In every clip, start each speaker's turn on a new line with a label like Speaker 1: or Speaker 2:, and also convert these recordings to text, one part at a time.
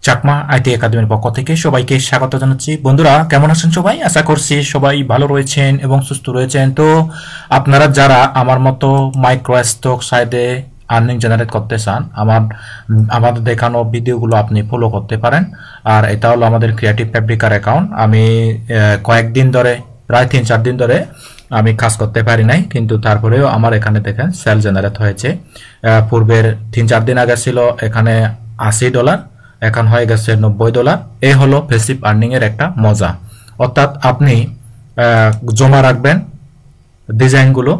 Speaker 1: Chakma IT একাডেমির পক্ষ থেকে সবাইকে স্বাগত জানাচ্ছি। বন্ধুরা কেমন আছেন সবাই? আশা করছি সবাই ভালো রয়েছেন এবং সুস্থ রয়েছেন। তো আপনারা যারা আমার মতো মাইক্রো স্টক সাইডে আর্নিং জেনারেট করতে চান, আমাদের দেখানো ভিডিওগুলো আপনি ফলো করতে পারেন। আর এটা হলো আমাদের ক্রিয়েটিভ ফ্যাব্রিকার অ্যাকাউন্ট। আমি কয়েকদিন ধরে, প্রায় 3-4 দিন ধরে আমি কাজ করতে পারি নাই, কিন্তু তারপরেও আমার এখানে দেখেন সেল জেনারেট হয়েছে। পূর্বের 3-4 দিন আগে ছিল এখানে $80, এখন হয়ে গেছে $90। এই হলো প্যাসিভ আর্নিং এর একটা মজা। অর্থাৎ আপনি জমা রাখবেন ডিজাইনগুলো,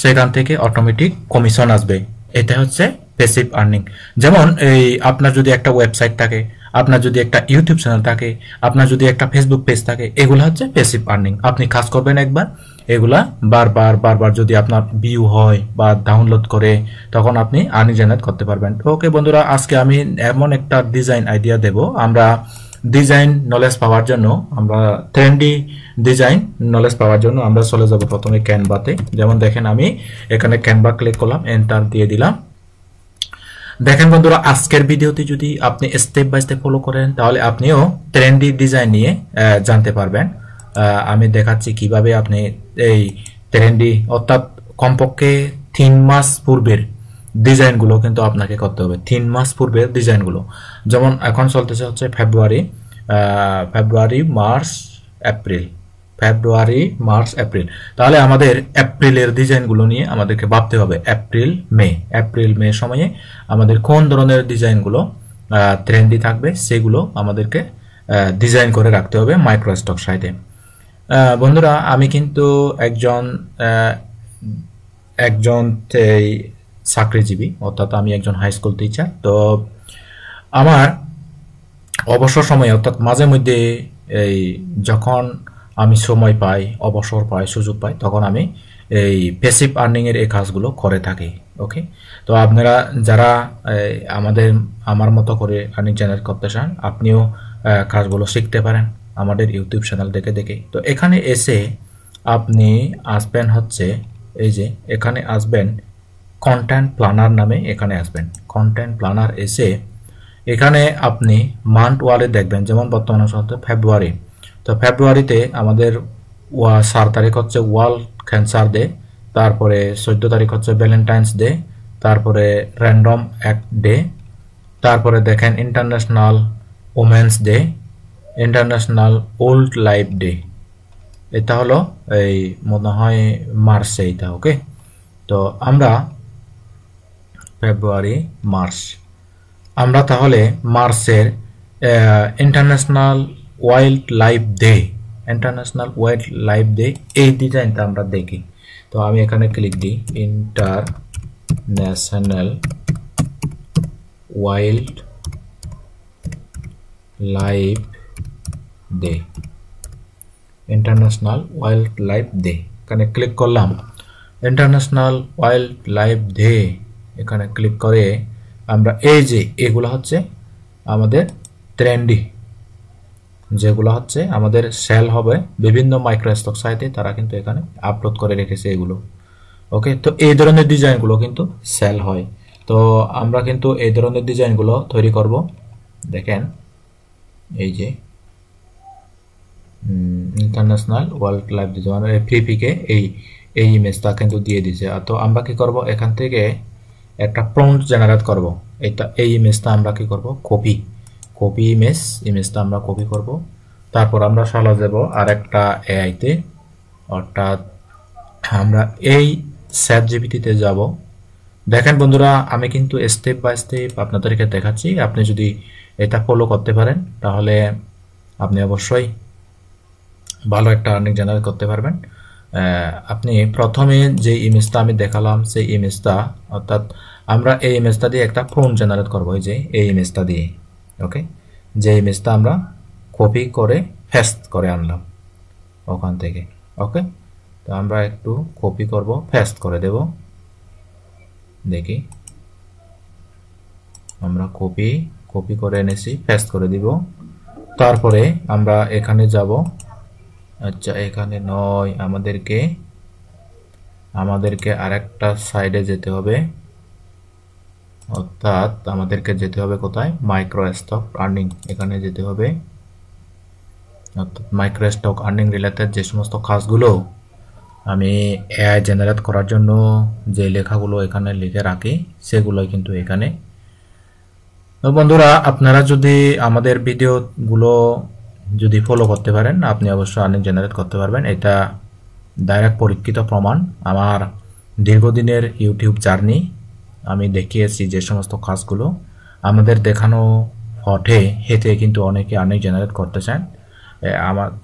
Speaker 1: সেখান থেকে অটোমেটিক কমিশন আসবে। এটা হচ্ছে প্যাসিভ আর্নিং। যেমন এই আপনার যদি একটা ওয়েবসাইট থাকে, আপনার যদি একটা ইউটিউব চ্যানেল থাকে, আপনার যদি একটা ফেসবুক পেজ থাকে, এগুলো হচ্ছে প্যাসিভ আর্নিং। আপনি কাজ করবেন একবার, এগুলা বারবার যদি আপনার ভিউ হয় বা ডাউনলোড করে, তখন আপনি আর্নিং জেনারেট করতে পারবেন। ওকে বন্ধুরা, আজকে আমি এমন একটা ডিজাইন আইডিয়া দেব। আমরা ডিজাইন নলেজ পাওয়ার জন্য, আমরা ট্রেন্ডি ডিজাইন নলেজ পাওয়ার জন্য আমরা চলে যাব প্রথমে ক্যানভাতে। যেমন দেখেন আমি এখানে ক্যানভা ক্লিক করলাম, এন্টার দিয়ে দিলাম। দেখেন বন্ধুরা, আজকের ভিডিওতে যদি আপনি স্টেপ বাই স্টেপ ফলো করেন, তাহলে আপনিও ট্রেন্ডি ডিজাইন নিয়ে জানতে পারবেন। আমি দেখাচ্ছি কিভাবে আপনি এই ট্রেন্ডি, অর্থাৎ কমপক্ষে 3 মাস পূর্বের ডিজাইনগুলো কিন্তু আপনাকে করতে হবে। 3 মাস পূর্বের ডিজাইনগুলো, যেমন এখন চলতেছে হচ্ছে ফেব্রুয়ারি, মার্চ, এপ্রিল। তাহলে আমাদের এপ্রিলের ডিজাইনগুলো নিয়ে আমাদেরকে ভাবতে হবে। এপ্রিল মে সময়ে আমাদের কোন ধরনের ডিজাইনগুলো ট্রেন্ডি থাকবে, সেগুলো আমাদেরকে ডিজাইন করে রাখতে হবে মাইক্রোস্টক সাইটে। বন্ধুরা, আমি কিন্তু একজন চাকরিজীবী, অর্থাৎ আমি একজন হাই স্কুল টিচার। তো আমার অবসর সময়ে, অর্থাৎ মাঝে মধ্যে এই যখন আমি সময় পাই, অবসর পাই, সুযোগ পাই, তখন আমি এই প্যাসিভ আর্নিং এর এই কাজগুলো করে থাকি। ওকে, তো আপনারা যারা আমার মতো করে আর্নিং জেনারেট করতে চান, আপনিও কাজগুলো শিখতে পারেন আমাদের ইউটিউব চ্যানেল দেখে দেখে। তো এখানে এসে আপনি আসবেন হচ্ছে, এই যে এখানে আসবেন কন্টেন্ট প্ল্যানার নামে, এখানে আসবেন কন্টেন্ট প্ল্যানার। এসে এখানে আপনি মান্থ ওয়ালে দেখবেন, যেমন বর্তমানে চলছে ফেব্রুয়ারি। তো ফেব্রুয়ারিতে আমাদের 4 তারিখ হচ্ছে ওয়ার্ল্ড ক্যান্সার ডে, তারপরে 14 তারিখ হচ্ছে ভ্যালেন্টাইন্স ডে, তারপরে র্যান্ডম অ্যাক্ট ডে, তারপরে দেখেন international women's day, international old life day. এটা হলো এই মনে হয় মার্চে এটা। ওকে, তো আমরা ফেব্রুয়ারি, মার্চ, আমরা তাহলে মার্চের ইন্টারন্যাশনাল ওয়াইল্ড লাইফ ডে, এই ডিজাইনটা আমরা দেখি। তো আমি এখানে ক্লিক দিই, ইন্টারন্যাশনাল ওয়াইল্ড লাইফ ডে, এখানে ক্লিক করলাম। ইন্টারন্যাশনাল ওয়াইল্ড লাইফ ডে এখানে ক্লিক করে আমরা এই যে এগুলো হচ্ছে আমাদের ট্রেন্ডি, যেগুলো হচ্ছে আমাদের সেল হবে বিভিন্ন মাইক্রোস্টক সাইটে, তারা কিন্তু এখানে আপলোড করে রেখেছে এগুলো। ওকে, তো এই ধরনের ডিজাইনগুলো কিন্তু সেল হয়। তো আমরা কিন্তু এই ধরনের ডিজাইনগুলো তৈরি করব। দেখেন এই যে ইন্টারন্যাশনাল ওয়ার্ল্ড লাইফ ডিজাইন ফিপিকে এই ইমেজটা কিন্তু দিয়ে দিছে। তো আমরা কি করব, এখান থেকে একটা প্রম্পট জেনারেট করব। এই ইমেজটা আমরা কি করব, কপি ইমেজটা আমরা কপি করব। তারপর আমরা চলে যাব আরেকটা এআইতে, অর্থাৎ আমরা এই চ্যাটজিপিটিতে যাব। দেখেন বন্ধুরা, আমি কিন্তু স্টেপ বাই স্টেপ আপনাদেরকে দেখাচ্ছি। আপনি যদি এটা ফলো করতে পারেন, তাহলে আপনি অবশ্যই ভালো একটা আর্নিং জেনারেট করতে পারবেন। আপনি প্রথমে যে ইমেজটা আমি দেখালাম, সেই ইমেজটা, অর্থাৎ আমরা এই ইমেজটা দিয়ে একটা প্রম্পট জেনারেট করব, এই যে এই ইমেজটা দিয়ে। ওকে, যে ইমেজটা আমরা কপি করে পেস্ট করে আনলাম ওখান থেকে। ওকে, তো আমরা একটু কপি করব, পেস্ট করে দেব। দেখি, আমরা কপি করে এনেছি, পেস্ট করে দিব। তারপরে আমরা এখানে যাব। আচ্ছা, এখানে নয়, আমাদেরকে আরেকটা সাইডে যেতে হবে। অর্থাৎ আমাদেরকে যেতে হবে কোথায়, মাইক্রো স্টক আর্নিং, এখানে যেতে হবে। অর্থাৎ মাইক্রো স্টক আর্নিং রিলেটেড যে সমস্ত কাজগুলো আমি এআই জেনারেট করার জন্য যে লেখাগুলো এখানে লিখে রাখি সেগুলোই কিন্তু এখানে। তো বন্ধুরা, আপনারা যদি আমাদের ভিডিওগুলো যদি ফলো করতে পারেন, আপনি অবশ্যই আর্নিং জেনারেট করতে পারবেন। এটা ডাইরেক্ট পরীক্ষিত প্রমাণ। আমার দীর্ঘদিনের ইউটিউব জার্নি, আমি দেখিয়েছি যে সমস্ত কাজগুলো আমাদের দেখানো পথে হেঁটে কিন্তু অনেকে আর্নিং জেনারেট করতে চান।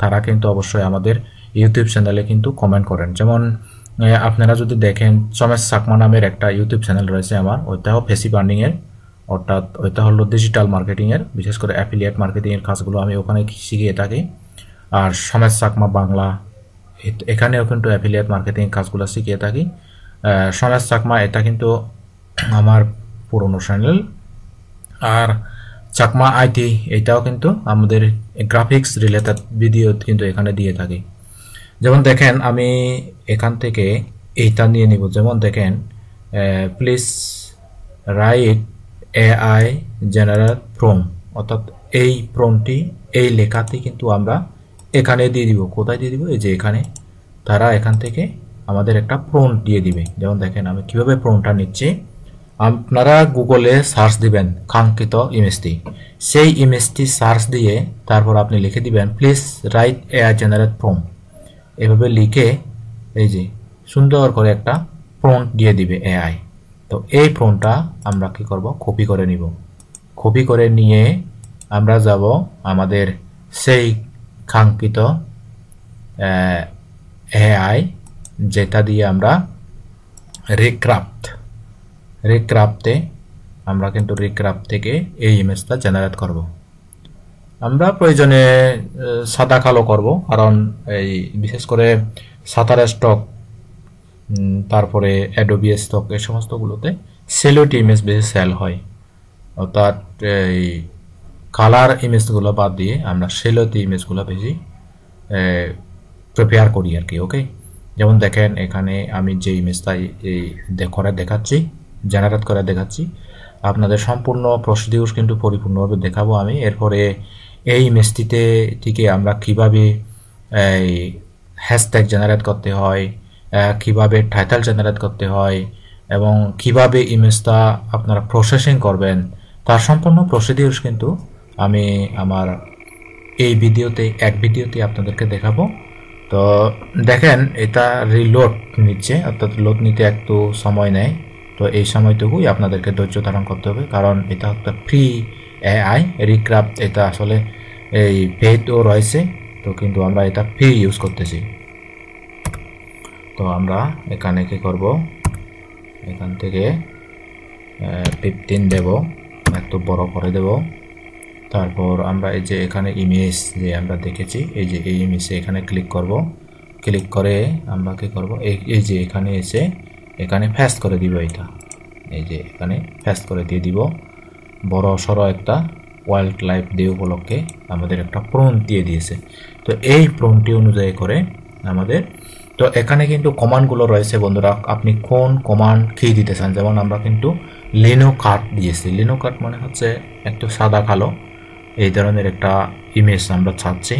Speaker 1: তারা কিন্তু অবশ্যই আমাদের ইউটিউব চ্যানেলে কিন্তু কমেন্ট করেন। যেমন আপনারা যদি দেখেন, সমেশ চাকমা নামের একটা ইউটিউব চ্যানেল রয়েছে আমার, ওইটাও প্যাসিভ আর্নিংয়ের, অর্থাৎ ওইটা হলো ডিজিটাল মার্কেটিংয়ের, বিশেষ করে অ্যাফিলিয়েট মার্কেটিংয়ের কাজগুলো আমি ওখানে শিখিয়ে থাকি। আর সমেশ চাকমা বাংলা, এখানেও কিন্তু অ্যাফিলিয়েট মার্কেটিং কাজগুলো শিখিয়ে থাকি। সমেশ চাকমা এটা কিন্তু আমার পুরনো চ্যানেল। আর চাকমা আইটি, এটাও কিন্তু আমাদের গ্রাফিক্স রিলেটেড ভিডিও কিন্তু এখানে দিয়ে থাকি। যেমন দেখেন, আমি এখান থেকে এইটা নিয়ে নিব। যেমন দেখেন, please write AI generate prompt, অর্থাৎ এই প্রম্পটটি, এই লেখাটি কিন্তু আমরা এখানে দিয়ে দিব। কোথায় দিয়ে দিব? এই যে এখানে। তারা এখান থেকে আমাদের একটা প্রম্পট দিয়ে দিবে। যেমন দেখেন আমি কিভাবে প্রম্পটটা নিচ্ছি। আপনারা গুগলে সার্চ দিবেন কাঙ্ক্ষিত ইমেজটি, সেই ইমেজটি সার্চ দিয়ে তারপর আপনি লিখে দিবেন please write AI generate prompt. এভাবে লিখে এই যে সুন্দর করে একটা প্রম্পট দিয়ে দিবে এআই। তো এই প্রম্পটটা আমরা কি করব, কপি করে নিব। কপি করে নিয়ে আমরা যাব আমাদের সেই কাঙ্ক্ষিত এআই, যেটা দিয়ে আমরা রিক্রাফটে আমরা কিন্তু রিক্রাফট থেকে এই ইমেজটা জেনারেট করব। আমরা প্রয়োজনে সাদা কালো করব, কারণ এই বিশেষ করে সাতার স্টক, তারপরে অ্যাডোবি স্টক, এই সমস্তগুলোতে সেলোটি ইমেজ বেশি সেল হয়। অর্থাৎ এই কালার ইমেজগুলো বাদ দিয়ে আমরা সেলোটি ইমেজগুলো বেশি প্রিপেয়ার করি আর কি। ওকে, যেমন দেখেন এখানে আমি যে ইমেজটা করে দেখাচ্ছি, জেনারেট করে দেখাচ্ছি, আপনাদের সম্পূর্ণ প্রসিডিউর কিন্তু পরিপূর্ণভাবে দেখাবো আমি। এরপরে এই ইমেজটিতে থেকে আমরা কিভাবে এই হ্যাশট্যাগ জেনারেট করতে হয়, কিভাবে টাইটেল জেনারেট করতে হয়, এবং কিভাবে ইমেজটা আপনারা প্রসেসিং করবেন, তার সম্পূর্ণ প্রসিডিউর কিন্তু আমি আমার এই ভিডিওতে, এক ভিডিওতে আপনাদেরকে দেখাবো। তো দেখেন, এটা রিলোড নিচ্ছে, অর্থাৎ লোড নিতে একটু সময় নেয়। তো এই সময়টুকুই আপনাদেরকে ধৈর্য ধারণ করতে হবে, কারণ এটা একটা ফ্রি এআই রিক্রাফট। এটা আসলে এই পেইডও রয়েছে, তো কিন্তু আমরা এটা ফ্রি ইউজ করতেছি। তো আমরা এখানে কি করব, এখান থেকে 15 দেব, একটু বড় করে দেব। তারপর আমরা এই যে এখানে ইমেজ যে আমরা দেখেছি, এই যে এই ইমেজে এখানে ক্লিক করব। ক্লিক করে আমরা কি করব, এই যে এখানে এসে এখানে ফেস্ট করে দিব। এটা এই যে এখানে ফেস্ট করে দিয়ে দিব। বড় সড়ো একটা ওয়াইল্ড লাইফ ডে উপলক্ষে আমাদের একটা প্রম্পট দিয়ে দিয়েছে। তো এই প্রম্পটটি অনুযায়ী করে আমাদের, তো এখানে কিন্তু কমান্ডগুলো রয়েছে বন্ধুরা, আপনি কোন কমান্ড কি দিতে চান। যেমন আমরা কিন্তু লিনো কাট দিয়েছি। লিনো কাট মানে হচ্ছে একটু সাদা কালো, এই ধরনের একটা ইমেজ আমরা চাচ্ছি।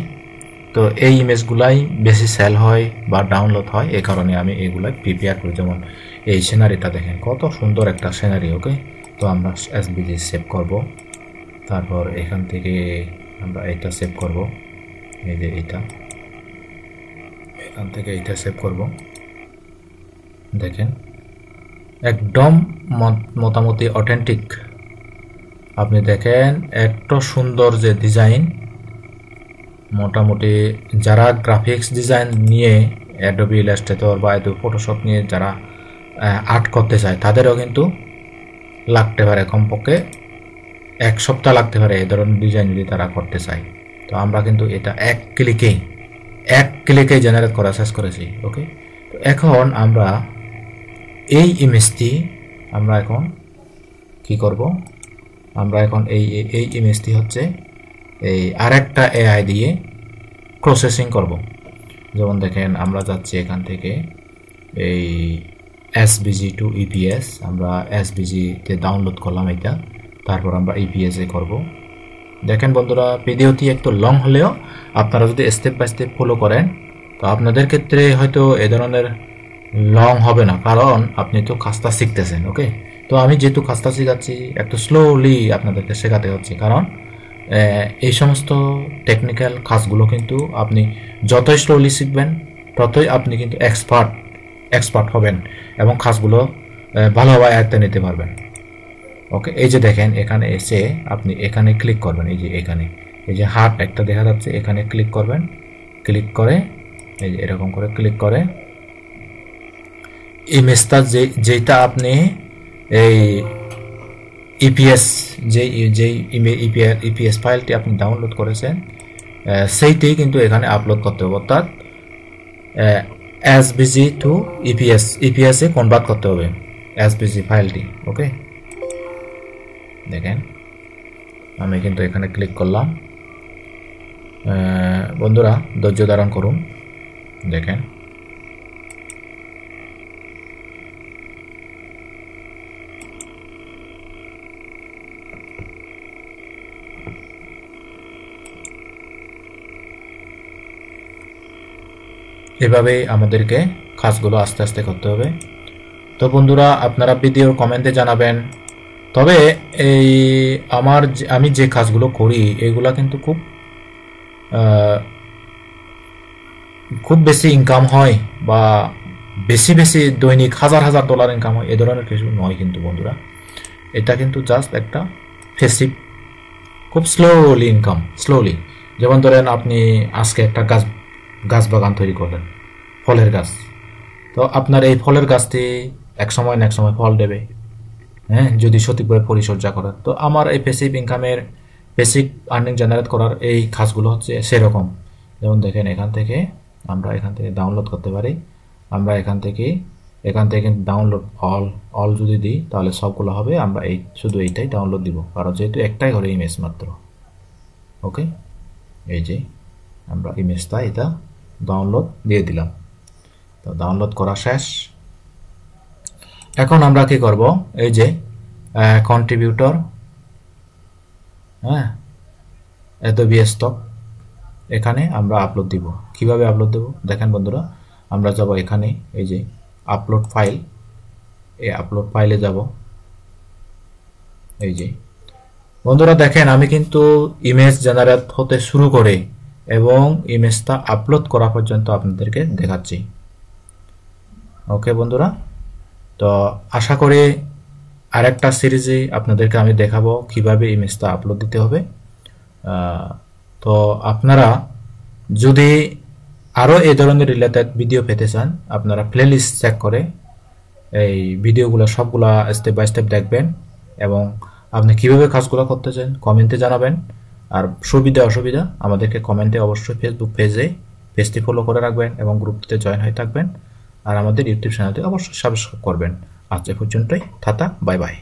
Speaker 1: তো এই ইমেজগুলাই বেশি সেল হয় বা ডাউনলোড হয়, এই কারণে আমি এগুলাই প্রিপেয়ার করি। যেমন এই সিনারিটা দেখেন, কত সুন্দর একটা সিনারি। ওকে, তো আমরা এসভিজি সেভ করব। তারপর এখান থেকে আমরা এটা সেভ করব, এই যে এটা, এখান থেকে এটা সেভ করব। দেখেন একদম মোটামুটি অথেন্টিক। আপনি দেখেন এত সুন্দর যে ডিজাইন, মোটামুটি যারা গ্রাফিক্স ডিজাইন নিয়ে অ্যাডোবি ইলাস্ট্রেটর বা অ্যাডোবি ফটোশপ নিয়ে যারা আর্ট করতে চায়, তাদেরও কিন্তু লাগতে পারে, কমপক্ষে 1 সপ্তাহ লাগতে পারে এই ধরনের ডিজাইন যদি তারা করতে চায়। তো আমরা কিন্তু এটা এক ক্লিকে জেনারেট করা শেষ করেছি। ওকে, তো এখন আমরা এই ইমেজটি আমরা এখন কি করব, আমরা এখন এই ইমেজটি হচ্ছে এই আরেকটা এআই দিয়ে প্রসেসিং করব। যেমন দেখেন আমরা যাচ্ছি এখান থেকে এই এসভিজি টু ইপিএস, আমরা এসভিজিতে ডাউনলোড করলাম এটা, তারপর আমরা ইপিএস এ করব। দেখেন বন্ধুরা, ভিডিওটি একটু লং হলেও আপনারা যদি স্টেপ বাই স্টেপ ফলো করেন তো আপনাদের ক্ষেত্রে হয়তো এ ধরনের লং হবে না, কারণ আপনি তো কাজটা শিখতেছেন। ওকে, তো আমি যেহেতু কাজটা শেখাচ্ছি একটু স্লোলি আপনাদেরকে শেখাতে হচ্ছে, কারণ এই সমস্ত টেকনিক্যাল কাজগুলো কিন্তু আপনি যতই স্লোলি শিখবেন ততই আপনি কিন্তু এক্সপার্ট হবেন এবং কাজগুলো ভালোভাবে আয়ত্তে নিতে পারবেন। ওকে, এই যে দেখেন এখানে এসে আপনি এখানে ক্লিক করবেন, এই যে এখানে এই যে হার্ট একটা দেখা যাচ্ছে, এখানে ক্লিক করবেন। ক্লিক করে এই যে এরকম করে ক্লিক করে ইমেজটা যেটা আপনি এই ইপিএস ইপিএস ফাইলটি আপনি ডাউনলোড করেছেন সেইটাই কিন্তু এখানে আপলোড করতে হবে, অর্থাৎ এসভিজি টু ইপিএস এ কনভার্ট করতে হবে এসভিজি ফাইলটি। ওকে, দেখেন আমি কিন্তু এখানে ক্লিক করলাম। বন্ধুরা ধৈর্য ধারণ করুন, দেখেন এভাবে আমাদেরকে কাজগুলো আস্তে আস্তে করতে হবে। তো বন্ধুরা আপনারা ভিডিওর কমেন্টে জানাবেন। তবে এই আমি যে কাজগুলো করি এগুলা কিন্তু খুব বেশি ইনকাম হয় বা বেশি দৈনিক হাজার ডলার ইনকাম হয় এ ধরনের কিছু নয় কিন্তু বন্ধুরা, এটা কিন্তু জাস্ট একটা ফেসিভ, খুব স্লোলি ইনকাম, স্লোলি। যেমন ধরেন আপনি আজকে একটা গাছ বাগান তৈরি করলেন, ফলের গাছ, তো আপনার এই ফলের গাছটি এক সময় না এক সময় ফল দেবে, হ্যাঁ, যদি সঠিকভাবে পরিচর্যা করেন। তো আমার এই বেসিক আর্নিং জেনারেট করার এই কাজগুলো হচ্ছে সেরকম। যেমন দেখেন আমরা এখান থেকে ডাউনলোড করতে পারি, আমরা এখান থেকে ডাউনলোড অল যদি দিই তাহলে সবগুলো হবে, আমরা শুধু এইটাই ডাউনলোড দিব, কারণ যেহেতু একটাই ঘরে ইমেজ মাত্র। ওকে, এই যে আমরা ইমেজটা এটা ডাউনলোড দিয়ে দিলাম, তো ডাউনলোড করা শেষ। এখন আমরা কি করব, এই যে কন্ট্রিবিউটর, হ্যাঁ, অ্যাডোবি স্টক, এখানে আমরা আপলোড দিব। কিভাবে আপলোড দেব দেখেন বন্ধুরা, আমরা যাব এখানে, এই যে আপলোড ফাইল, এই আপলোড ফাইলে যাব। এই যে বন্ধুরা দেখেন আমি কিন্তু ইমেজ জেনারেট হতে শুরু করে এবং ইমেজটা আপলোড করা পর্যন্ত আপনাদেরকে দেখাচ্ছি। ওকে বন্ধুরা, তো আশা করি আরেকটা সিরিজে আপনাদেরকে আমি দেখাবো কিভাবে ইমেজটা আপলোড দিতে হবে। তো আপনারা যদি আরও এই ধরনের রিলেটেড ভিডিও পেতে চান, আপনারা প্লেলিস্ট চেক করে এই ভিডিওগুলো সবগুলা স্টেপ বাই স্টেপ দেখবেন এবং আপনি কিভাবে কাজগুলো করতে চান কমেন্টে জানাবেন। আর সুবিধা অসুবিধা আমাদেরকে কমেন্টে অবশ্যই ফেসবুক পেজটি ফলো করে রাখবেন এবং গ্রুপটিতে জয়েন হয়ে থাকবেন। আর আমাদের ইউটিউব চ্যানেলটি অবশ্যই সাবস্ক্রাইব করবেন। আজ এ পর্যন্তই, টাটা, বাই বাই।